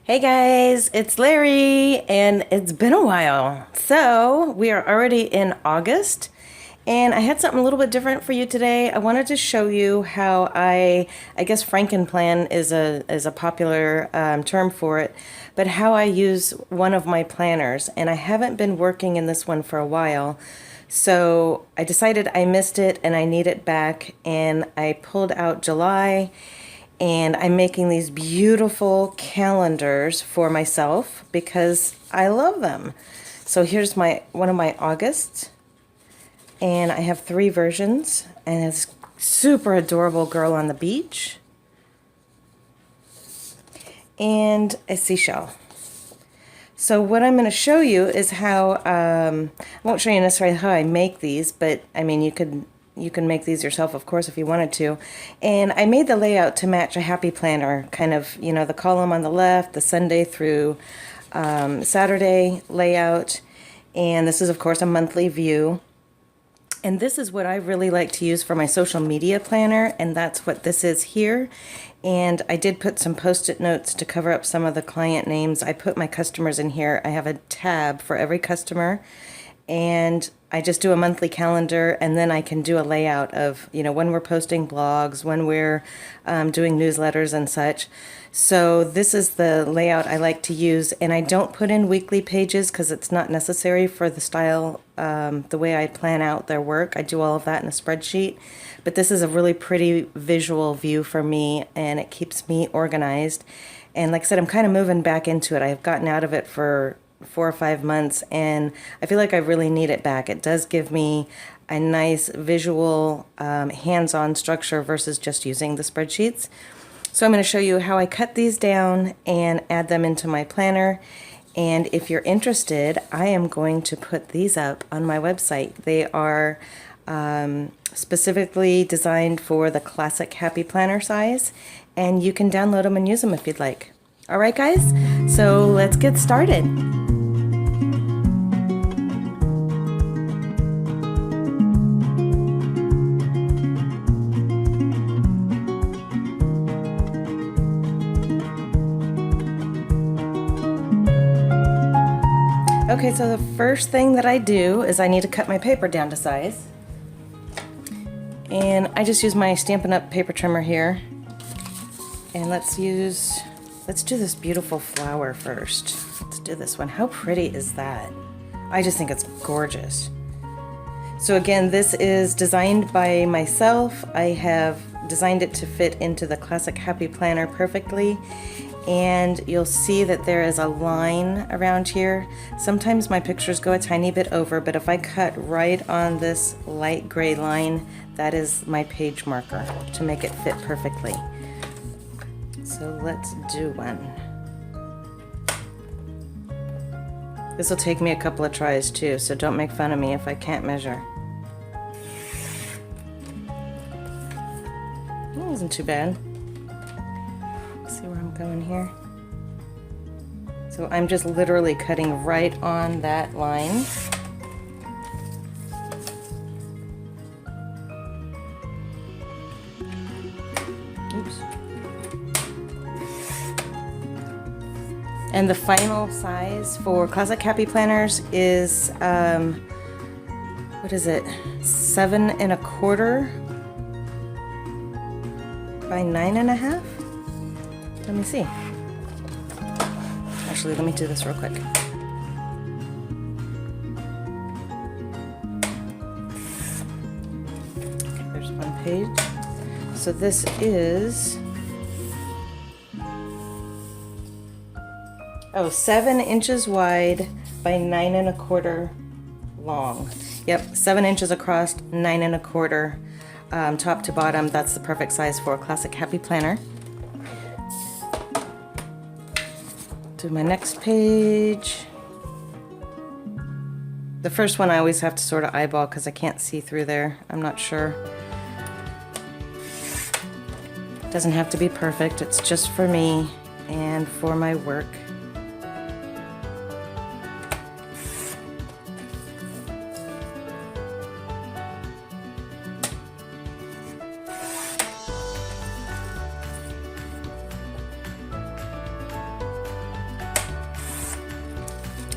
Hey guys, it's Larry, and it's been a while. So, we are already in August, and I had something a little bit different for you today. I wanted to show you how I guess Frankenplan is a popular term for it, but how I use one of my planners, and I haven't been working in this one for a while. So, I decided I missed it and I need it back, and I pulled out July and I'm making these beautiful calendars for myself because I love them. So here's one of my Augusts, and I have 3 versions, and it's super adorable girl on the beach and a seashell. So what I'm going to show you is how, I won't show you necessarily how I make these, but I mean you can make these yourself, of course, if you wanted to. And I made the layout to match a happy planner, kind of, you know, the column on the left, the Sunday through Saturday layout. And this is, of course, a monthly view. And this is what I really like to use for my social media planner, and that's what this is here. And I did put some post-it notes to cover up some of the client names. I put my customers in here. I have a tab for every customer, and I just do a monthly calendar, and then I can do a layout of, you know, when we're posting blogs, when we're doing newsletters and such. So this is the layout I like to use, and I don't put in weekly pages because it's not necessary for the style, the way I plan out their work. I do all of that in a spreadsheet, but this is a really pretty visual view for me, and it keeps me organized. And like I said, I'm kind of moving back into it. I've gotten out of it for 4 or 5 months, and I feel like I really need it back. It does give me a nice visual, hands-on structure versus just using the spreadsheets. So I'm going to show you how I cut these down and add them into my planner. And if you're interested, I am going to put these up on my website. They are specifically designed for the classic happy planner size, and you can download them and use them if you'd like. All right, guys, so let's get started. Okay, so the first thing that I do is I need to cut my paper down to size. And I just use my Stampin' Up! Paper trimmer here. And let's do this beautiful flower first. Let's do this one. How pretty is that? I just think it's gorgeous. So again, this is designed by myself. I have designed it to fit into the classic happy planner perfectly. And you'll see that there is a line around here. Sometimes my pictures go a tiny bit over, but if I cut right on this light gray line, that is my page marker to make it fit perfectly. So let's do one. This will take me a couple of tries too, so don't make fun of me if I can't measure. That wasn't too bad. See where I'm going here? So I'm just literally cutting right on that line. Oops. And the final size for classic happy planners is, what is it? 7 1/4 by 9 1/2? Let me see. Actually, let me do this real quick. Okay, there's one page. So this is, 7 inches wide by 9 1/4 long. Yep, 7 inches across, 9 1/4 top to bottom. That's the perfect size for a classic happy planner. Do my next page. The first one I always have to sort of eyeball because I can't see through there. I'm not sure. It doesn't have to be perfect. It's just for me and for my work.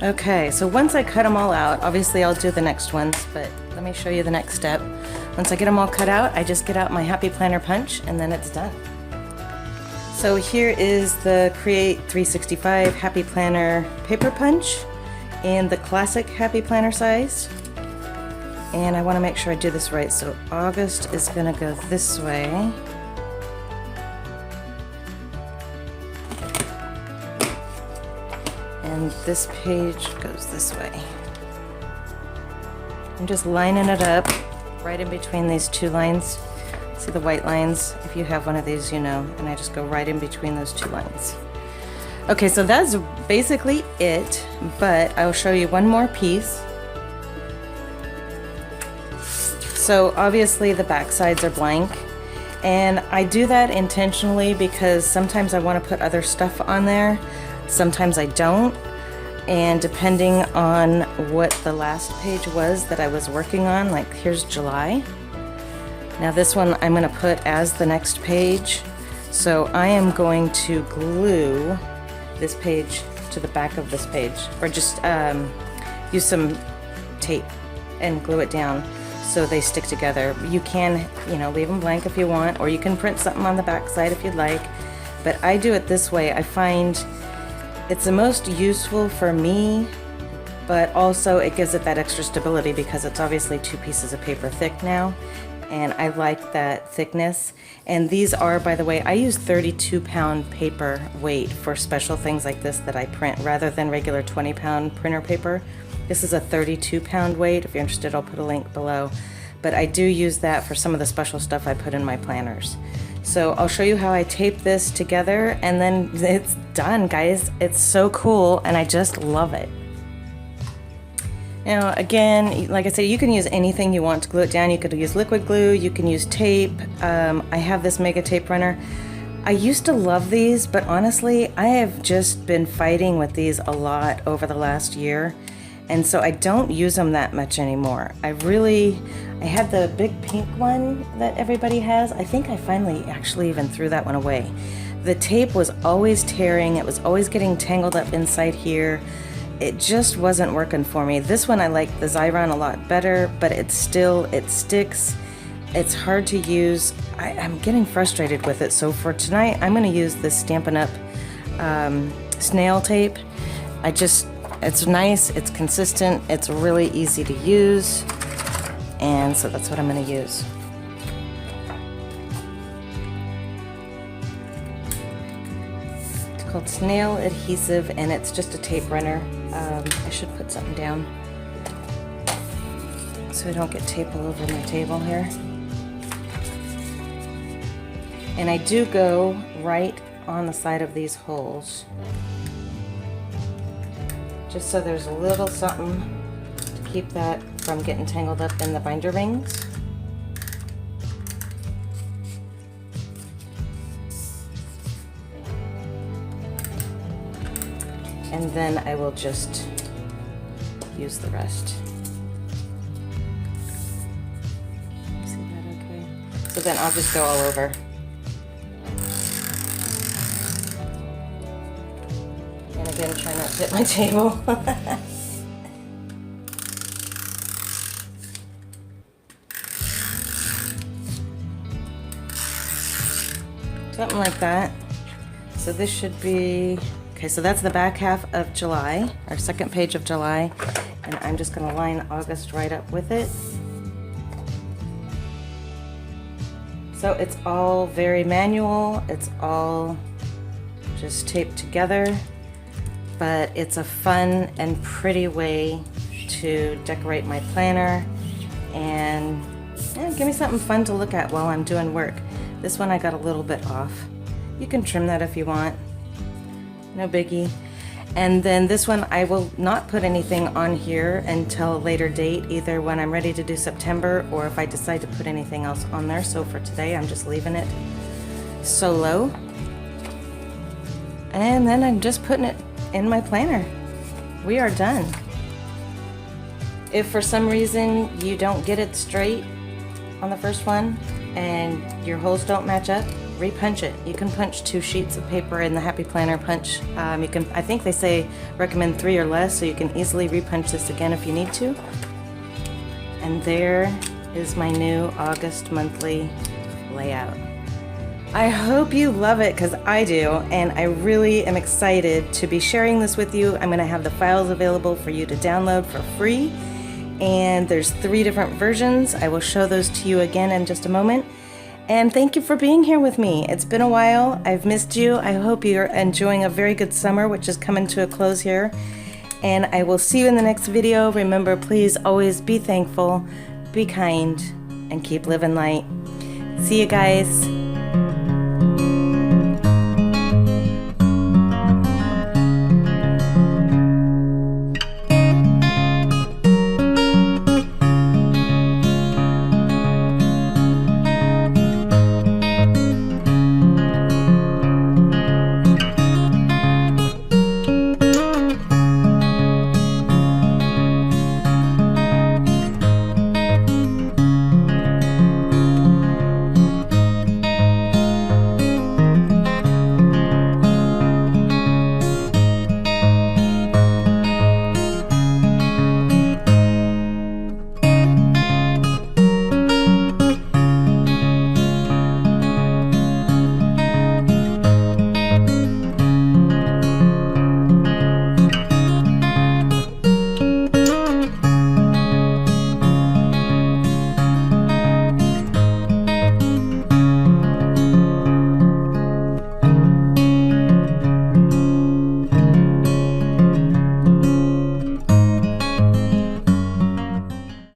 Okay, so once I cut them all out, obviously I'll do the next ones, but let me show you the next step. Once I get them all cut out, I just get out my Happy Planner punch and then it's done. So here is the Create 365 Happy Planner paper punch in the classic Happy Planner size. And I want to make sure I do this right. So August is going to go this way. And this page goes this way. I'm just lining it up right in between these two lines. See the white lines? If you have one of these, you know. And I just go right in between those two lines. Okay, so that's basically it, but I'll show you one more piece. So obviously the back sides are blank, and I do that intentionally because sometimes I want to put other stuff on there, sometimes I don't, and depending on what the last page was that I was working on, like here's July. Now this one I'm going to put as the next page, so I am going to glue this page to the back of this page, or just use some tape and glue it down so they stick together. You can, you know, leave them blank if you want, or you can print something on the back side if you'd like, but I do it this way. I find it's the most useful for me, but also it gives it that extra stability because it's obviously 2 pieces of paper thick now, and I like that thickness. And these are, by the way, I use 32-pound paper weight for special things like this that I print rather than regular 20-pound printer paper. This is a 32-pound weight. If you're interested, I'll put a link below. But I do use that for some of the special stuff I put in my planners. So I'll show you how I tape this together, and then it's done, guys. It's so cool, and I just love it. Now, again, like I said, you can use anything you want to glue it down. You could use liquid glue, you can use tape. I have this mega tape runner. I used to love these, but honestly, I have just been fighting with these a lot over the last year. And so I don't use them that much anymore. I had the big pink one that everybody has. I think I finally actually even threw that one away. The tape was always tearing. It was always getting tangled up inside here. It just wasn't working for me. This one I like the Xyron a lot better, but it sticks. It's hard to use. I'm getting frustrated with it. So for tonight, I'm gonna use this Stampin' Up! Snail tape. It's nice, it's consistent, it's really easy to use, and so that's what I'm gonna use. It's called Snail Adhesive, and it's just a tape runner. I should put something down so I don't get tape all over my table here. And I do go right on the side of these holes, just so there's a little something to keep that from getting tangled up in the binder rings. And then I will just use the rest. See that okay? So then I'll just go all over. And again, try not to hit my table. Something like that. So this should be, okay, so that's the back half of July, our second page of July, and I'm just gonna line August right up with it. So it's all very manual, it's all just taped together, but it's a fun and pretty way to decorate my planner and give me something fun to look at while I'm doing work. This one I got a little bit off. You can trim that if you want, no biggie. And then this one I will not put anything on here until a later date, either when I'm ready to do September or if I decide to put anything else on there. So for today I'm just leaving it solo. And then I'm just putting it in my planner. We are done. If for some reason you don't get it straight on the first one and your holes don't match up, repunch it. You can punch 2 sheets of paper in the Happy Planner punch. You can, I think they say recommend 3 or less, so you can easily repunch this again if you need to. And there is my new August monthly layout. I hope you love it, because I do, and I really am excited to be sharing this with you. I'm going to have the files available for you to download for free, and there's 3 different versions. I will show those to you again in just a moment. And thank you for being here with me. It's been a while. I've missed you. I hope you're enjoying a very good summer, which is coming to a close here. And I will see you in the next video. Remember, please always be thankful, be kind, and keep living light. See you guys.